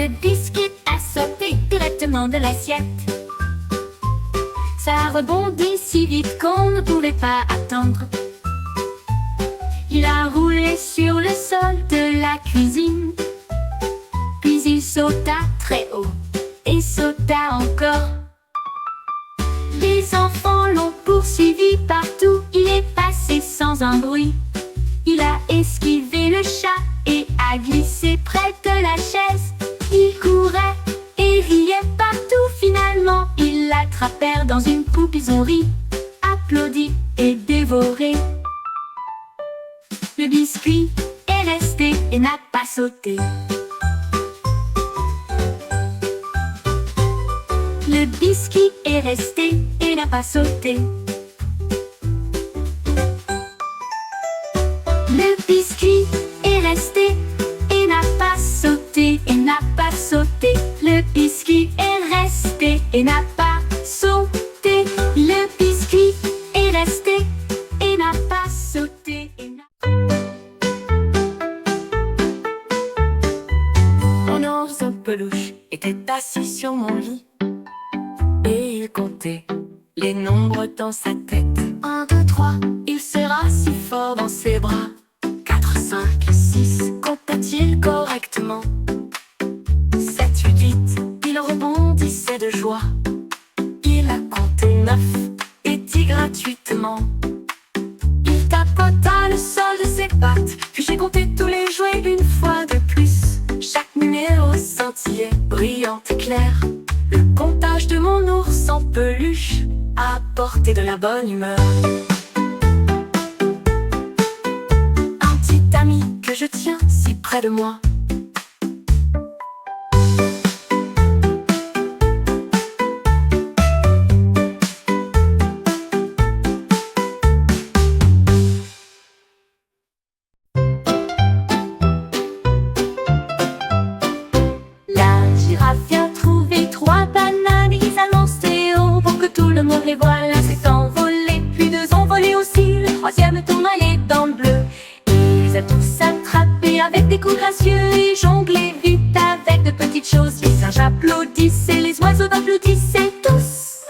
Le biscuit a sauté directement de l'assiette. Ça rebondit si vite qu'on ne pouvait pas attendre. Il a roulé sur le sol de la cuisine. Puis il sauta très haut et sauta encore. Les enfants l'ont poursuivi partout. Il est passé sans un bruit. Il a esquivé le chat et a glissé près de la chaise. Il courait et riait partout. Finalement, ils l'attrapèrent dans une poupilles applaudi et dévoré. Le biscuit est resté et n'a pas sauté. Le biscuit est resté et n'a pas sauté. Le biscuit est resté et n'a pas sauté, et n'a pas sauté. Le biscuit est resté et n'a pas sauté. Le biscuit est resté et n'a pas sauté. Mon ours en peluche était assis sur mon lit et il comptait les nombres dans sa tête. 1, 2, 3, il serra si fort dans ses bras. 4, 5, 6, compta-t-il correctement. 7, 8, 8, il rebondissait de joie. Il a compté 9 et dit gratuitement. Il tapota le sol de ses pattes. Puis j'ai compté tous les jouets une fois de plus. Chaque numéro scintillait, brillante et claire. Le comptage de mon ours en peluche a apporté de la bonne humeur. Un petit ami que je tiens si près de moi. Et voilà, s'est envolé, puis 2 ont volé aussi. Le 3e tourne allé dans le bleu. Il les a tous attrapés avec des coups gracieux et jonglé vite avec de petites choses. Les singes applaudissaient, les oiseaux applaudissaient tous.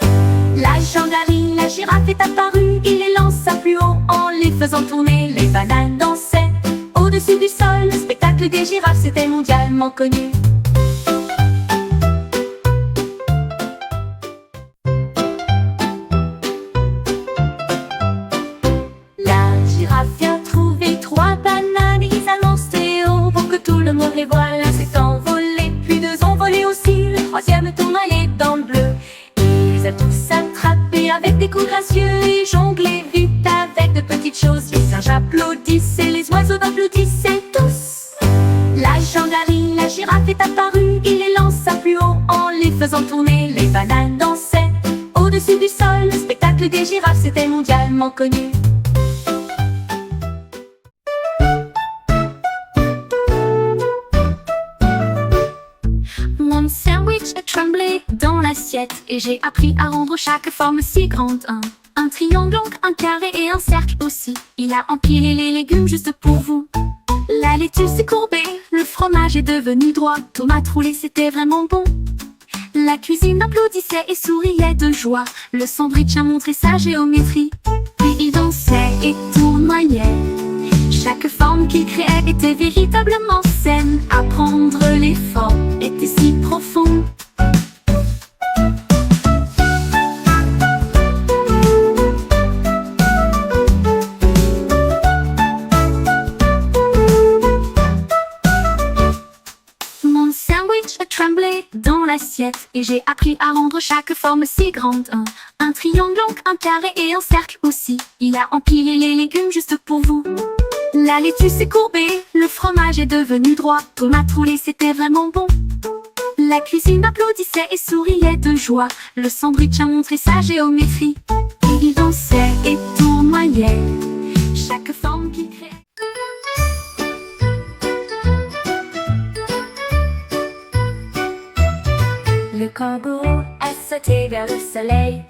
La gendarmerie, la girafe est apparue. Il les lança plus haut en les faisant tourner. Les bananes dansaient au-dessus du sol. Le spectacle des girafes, c'était mondialement connu. Et voilà, s'est envolé, puis 2 ont volé aussi. Le 3e tourne allé dans le bleu. Il les a tous attrapés avec des coups gracieux et jonglé vite avec de petites choses. Les singes applaudissaient, les oiseaux applaudissaient tous. La gendarmerie, la girafe est apparue. Il les lança plus haut en les faisant tourner. Les bananes dansaient au-dessus du sol. Le spectacle des girafes, c'était mondialement connu. Mon sandwich a tremblé dans l'assiette et j'ai appris à rendre chaque forme si grande. Un triangle, donc un carré et un cercle aussi. Il a empilé les légumes juste pour vous. La laitue s'est courbée, le fromage est devenu droit. Tomate roulée, c'était vraiment bon. La cuisine applaudissait et souriait de joie. Le sandwich a montré sa géométrie. Puis il dansait et tournoyait. Chaque forme qu'il créait était véritablement saine. Apprendre les formes était si profond. Mon sandwich a tremblé dans l'assiette et j'ai appris à rendre chaque forme si grande. Un triangle, donc un carré et un cercle aussi. Il a empilé les légumes juste pour vous. La laitue s'est courbée, le fromage est devenu droit. Tomate roulée, c'était vraiment bon. La cuisine applaudissait et souriait de joie. Le sandwich a montré sa géométrie. Il dansait et tournoyait. Chaque forme qu'il créait. Le kangourou a sauté vers le soleil.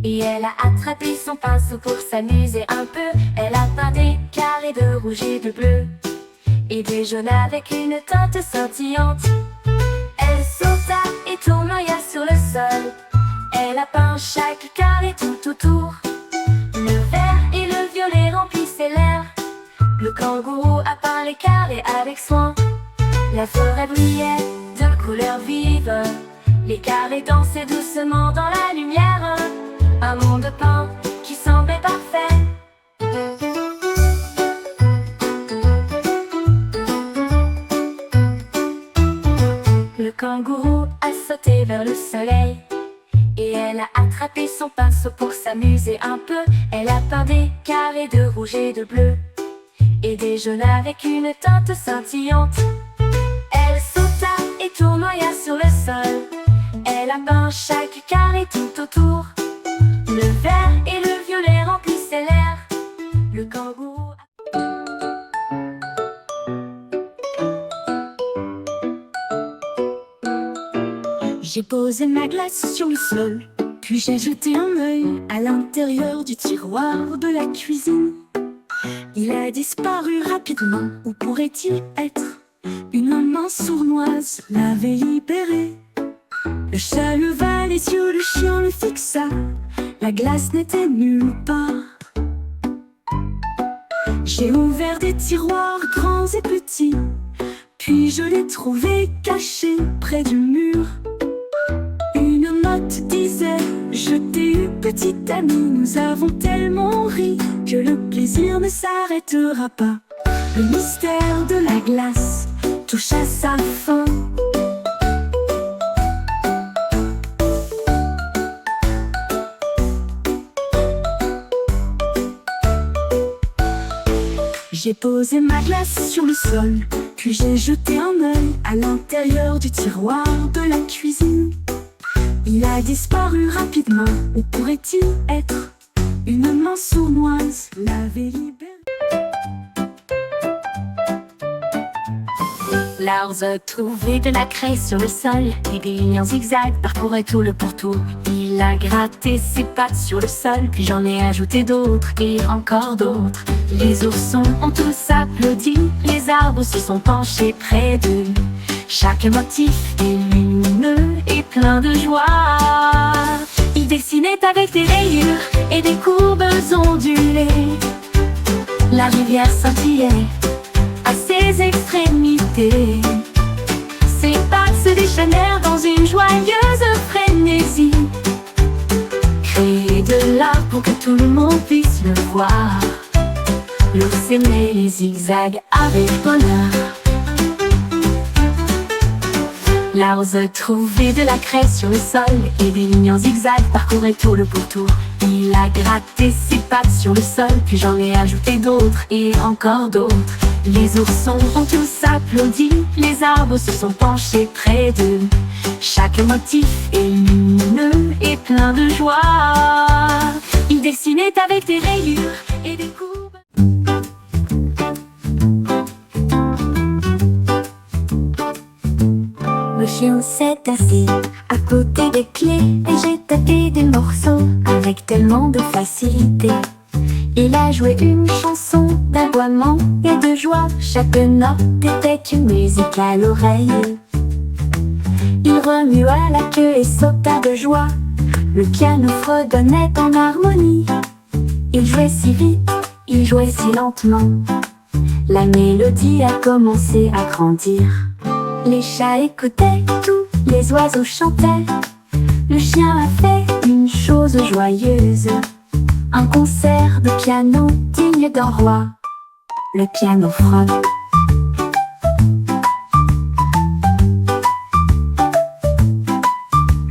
Et elle a attrapé son pinceau pour s'amuser un peu. Elle a peint des carrés de rouge et de bleu et des jaunes avec une teinte scintillante. et tournoya sur le sol. Elle a peint chaque carré tout autour. Le vert et le violet remplissaient l'air. Le kangourou a peint les carrés avec soin. La forêt brillait de couleurs vives. Les carrés dansaient doucement dans la lumière. Un monde peint qui semblait parfait. Le kangourou a sauté vers le soleil et elle a attrapé son pinceau pour s'amuser un peu. Elle a peint des carrés de rouge et de bleu et des jaunes avec une teinte scintillante. Elle sauta et tournoya sur le sol. Elle a peint chaque carré tout autour. Le vert et le violet remplissaient l'air. Le kangourou J'ai posé ma glace sur le sol, puis j'ai jeté un œil à l'intérieur du tiroir de la cuisine. Il a disparu rapidement. Où pourrait-il être? Une main sournoise l'avait libéré. Le chat leva les yeux, le chien le fixa. La glace n'était nulle part. J'ai ouvert des tiroirs grands et petits, puis je l'ai trouvé caché près du mur. Une note disait: je t'ai eu petite amie, nous avons tellement ri que le plaisir ne s'arrêtera pas. Le mystère de la glace touche à sa fin. J'ai posé ma glace sur le sol, puis j'ai jeté un œil à l'intérieur du tiroir de la cuisine. Il a disparu rapidement. Où pourrait-il être? Une main sournoise l'avait libéré. Lars a trouvé de la craie sur le sol et des lignes en zigzag parcouraient tout le pourtour. Il a gratté ses pattes sur le sol, puis j'en ai ajouté d'autres et encore d'autres. Les oursons ont tous applaudi, les arbres se sont penchés près d'eux. Chaque motif est lumineux et plein de joie. Il dessinait avec des rayures et des courbes ondulées. La rivière scintillait à ses extrémités. Ses pattes se déchaînèrent dans une joyeuse frénésie. Créer de l'art pour que tout le monde puisse le voir. L'ours aimait les zigzags avec bonheur. Lars a trouvé de la craie sur le sol et des lignes en zigzag parcouraient tout le pourtour. Il a gratté ses pattes sur le sol, puis j'en ai ajouté d'autres et encore d'autres. Les oursons ont tous applaudi, les arbres se sont penchés près d'eux. Chaque motif est lumineux et plein de joie. Il dessinait avec des rayures et des courbes. Le chien s'est assis à côté des clés et j'ai tapé des morceaux avec tellement de facilité. Il a joué une chanson d'aboiement et de joie. Chaque note était une musique à l'oreille. Il remua la queue et sauta de joie. Le piano fredonnait en harmonie. Il jouait si vite, il jouait si lentement. La mélodie a commencé à grandir. Les chats écoutaient tout, les oiseaux chantaient. Le chien a fait une chose joyeuse. Un concert de piano digne d'un roi. Le piano frotte.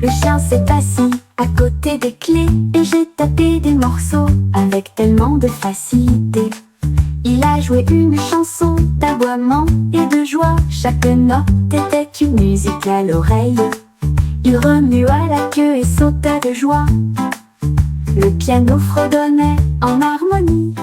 Le chien s'est assis à côté des clés et j'ai tapé des morceaux avec tellement de facilité. Il a joué une chanson d'aboiement et de joie. Chaque note était une musique à l'oreille. Il remua la queue et sauta de joie. Le piano fredonnait en harmonie.